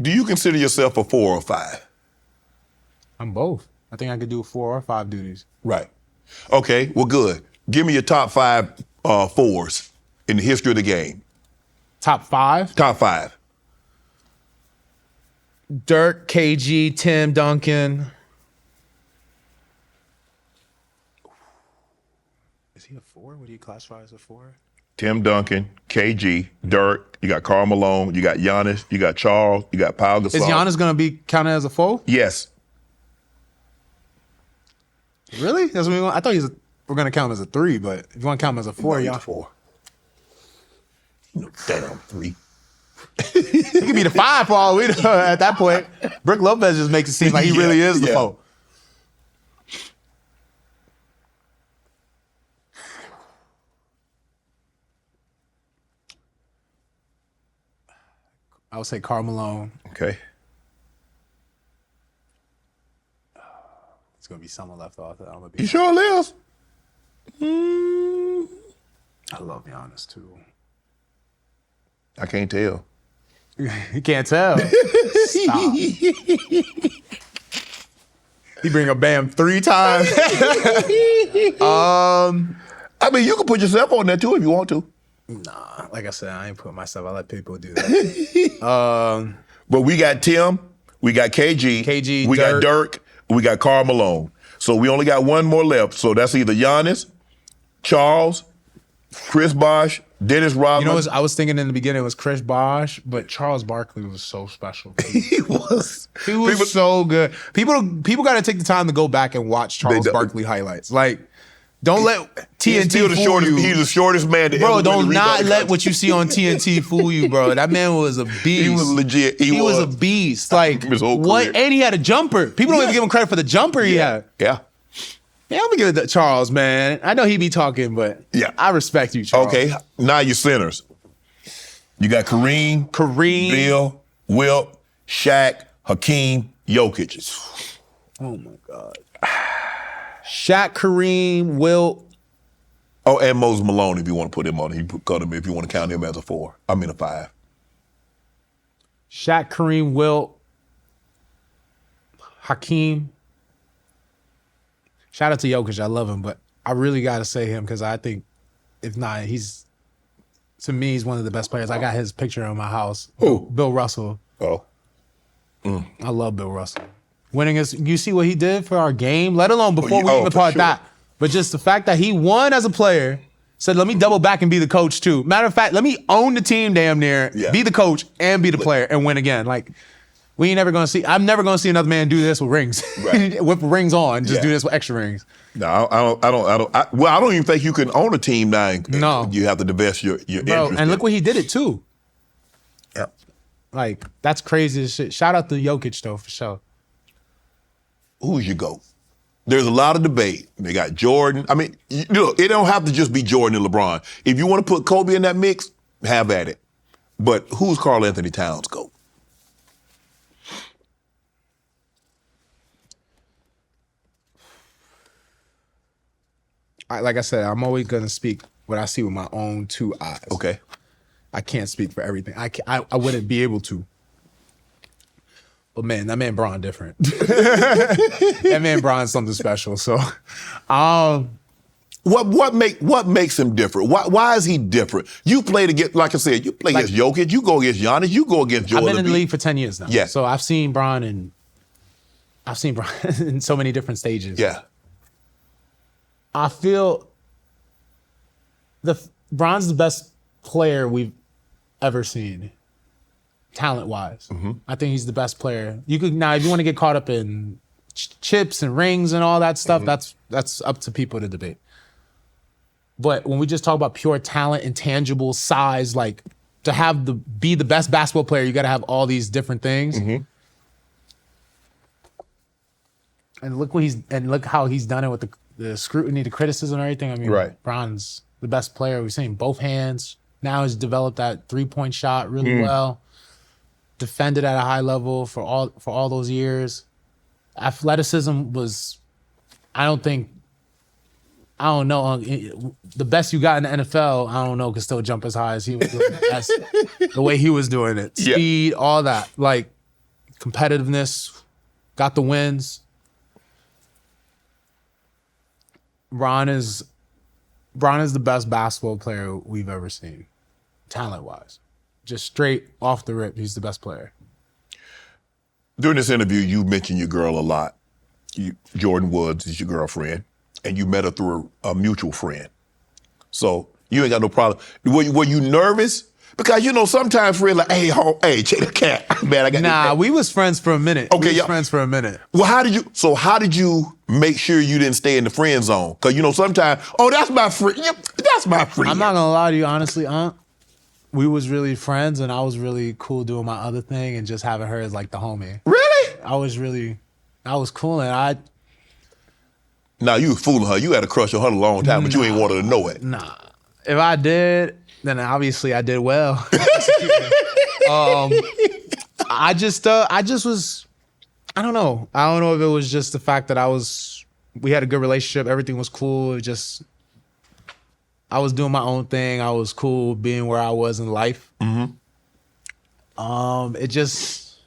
Do you consider yourself a 4 or 5? I'm both. I think I could do 4 or 5 duties. Right. Okay, well, good. Give me your top 5 4s in the history of the game. Top 5? Top 5. Dirk, KG, Tim Duncan. Is he a 4? Would you classify as a 4? Tim Duncan, KG, Dirk. You got Karl Malone. You got Giannis. You got Charles. You got Pau Gasol. Is Giannis going to be counted as a 4? Yes. Really? That's what I thought we're going to count him as a 3, but if you want to count him as a 4, no, y'all. 4. Damn, 3. He could be the 5 for all we know at that point. Brook Lopez just makes it seem like he really is the 4. I would say Karl Malone. Okay. It's going to be someone left off. You sure is? I love Giannis too. I can't tell. You can't tell. Stop. He bring up Bam 3 times. I mean, you can put yourself on there too if you want to. Nah, like I said, I ain't put myself. I let people do that. But we got Tim, we got KG, we got Dirk, we got Karl Malone. So we only got one more left. So that's either Giannis, Charles, Chris Bosh, Dennis Rodman. You know, I was thinking in the beginning it was Chris Bosh, but Charles Barkley was so special. He was so good. People got to take the time to go back and watch Charles Barkley highlights. Like, don't let TNT fool you. He's the shortest man to ever bro, don't win the not rebound let contest. what you see on TNT fool you, bro. That man was a beast. He was legit. He was a beast. Like, his whole what? career. And he had a jumper. People don't even give him credit for the jumper he had. Yeah. Yeah, I'm gonna give it to Charles, man. I know he be talking, but Yeah. I respect you, Charles. Okay, now your centers. You got Kareem, Bill, Wilt, Shaq, Hakeem, Jokic. Oh my God. Shaq, Kareem, Wilt. Oh, and Moses Malone if you want to put him on. You cut him if you want to count him as a 4. I mean a 5. Shaq, Kareem, Wilt, Hakeem. Shout out to Jokic. I love him, but I really got to say him because I think, if not, to me, he's one of the best players. I got his picture in my house. Who? Bill Russell. Oh. I love Bill Russell. Winning us, you see what he did for our game, let alone before we even part that. But just the fact that he won as a player, said, let me double back and be the coach too. Matter of fact, let me own the team damn near, be the coach and be the player and win again. Like, we ain't never gonna see, I'm never gonna see another man do this with rings. Right. With rings on, just do this with extra rings. No, I don't even think you can own a team now. No. You have to divest your Bro, interest. and look what he did it too. Yeah. Like, that's crazy as shit. Shout out to Jokic though, for sure. Who's your GOAT? There's a lot of debate. They got Jordan. I mean, look, it don't have to just be Jordan and LeBron. If you want to put Kobe in that mix, have at it. But who's Karl-Anthony Towns' GOAT? Like I said, I'm always gonna speak what I see with my own 2 eyes. Okay. I can't speak for everything. I wouldn't be able to. But man, that man Bron different. That man Bron's something special. So, What makes him different? Why is he different? You played against, like I said, you play against Jokic, you go against Giannis, you go against Joel. I've been in the league for 10 years now. Yeah. So I've seen Bron in so many different stages. Yeah. I feel Bron's the best player we've ever seen, talent-wise. Mm-hmm. I think he's the best player. You could now, if you want to get caught up in chips and rings and all that stuff, that's up to people to debate. But when we just talk about pure talent, intangible size, like to be the best basketball player, you got to have all these different things. Mm-hmm. And look how he's done it with the scrutiny, the criticism, and everything. I mean, Right. Bron's the best player. We've seen both hands. Now he's developed that 3-point shot really well. Defended at a high level for all those years. Athleticism was, I don't know. The best you got in the NFL, I don't know, could still jump as high as he was doing it. The way he was doing it. Speed, all that. Like, competitiveness, got the wins. Bron is the best basketball player we've ever seen, talent-wise. Just straight off the rip, he's the best player. During this interview, you mentioned your girl a lot. Jordan Woods is your girlfriend, and you met her through a mutual friend. So you ain't got no problem. Were you nervous? Because, you know, sometimes friends like, hey, check the cat. Man, I got Nah, we was friends for a minute. Okay, we was friends for a minute. Well, how did you make sure you didn't stay in the friend zone? Because, you know, sometimes, that's my friend. Yeah, that's my friend. I'm not gonna lie to you, honestly, we was really friends, and I was really cool doing my other thing and just having her as like the homie. Really? I was cool, and Nah, you was fooling her. You had a crush on her a long time, but you ain't wanted to know it. Nah. If I did, then obviously I did well. I just was, I don't know. I don't know if it was just the fact that we had a good relationship. Everything was cool. It just, I was doing my own thing. I was cool being where I was in life. Mm-hmm. It just,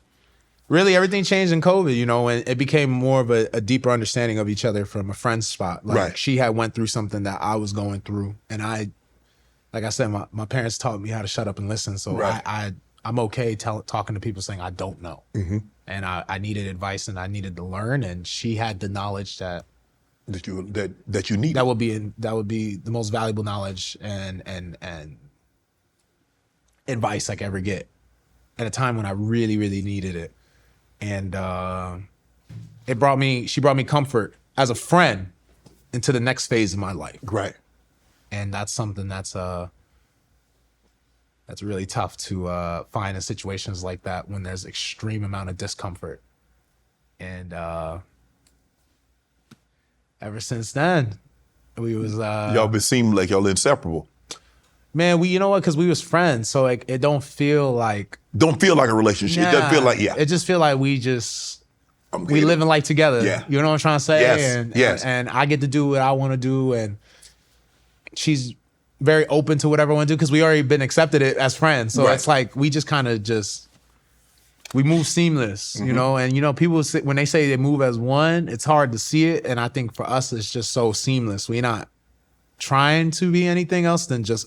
really everything changed in COVID, you know, and it became more of a deeper understanding of each other from a friend's spot. Like, right. She had went through something that I was going through, and like I said, my parents taught me how to shut up and listen. So right. I'm okay talking to people saying I don't know. Mm-hmm. And I needed advice and I needed to learn. And she had the knowledge that you need. That would be the most valuable knowledge and advice I could ever get at a time when I really, really needed it. And she brought me comfort as a friend into the next phase of my life. Right. And that's something that's really tough to find in situations like that when there's extreme amount of discomfort. And ever since then, we was y'all been seeming like y'all inseparable. Man, you know what? Because we was friends, so like it don't feel like a relationship. Nah, it doesn't feel like It just feel like we living life together. Yeah. You know what I'm trying to say? Yes. Yes. And I get to do what I want to do, and she's very open to whatever I want to do because we already been accepted it as friends. So It's like we just kind of we move seamless, you know? And, you know, people, when they say they move as one, it's hard to see it. And I think for us, it's just so seamless. We're not trying to be anything else than just,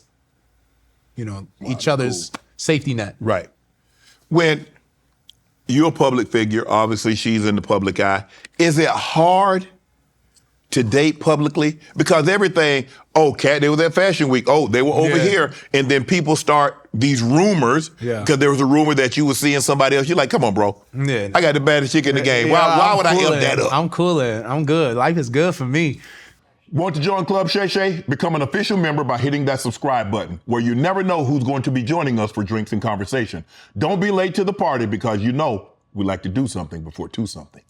you know, each other's safety net. Right. When you're a public figure, obviously she's in the public eye, is it hard to date publicly? Because everything, Kat, they was at Fashion Week. They were over here. And then people start these rumors. Yeah. Because there was a rumor that you were seeing somebody else. You're like, come on, bro. Yeah. I got the baddest chick in the game. Why would I help that up? I'm coolin'. I'm good. Life is good for me. Want to join Club Shay Shay? Become an official member by hitting that subscribe button, where you never know who's going to be joining us for drinks and conversation. Don't be late to the party because you know we like to do something before 2 something.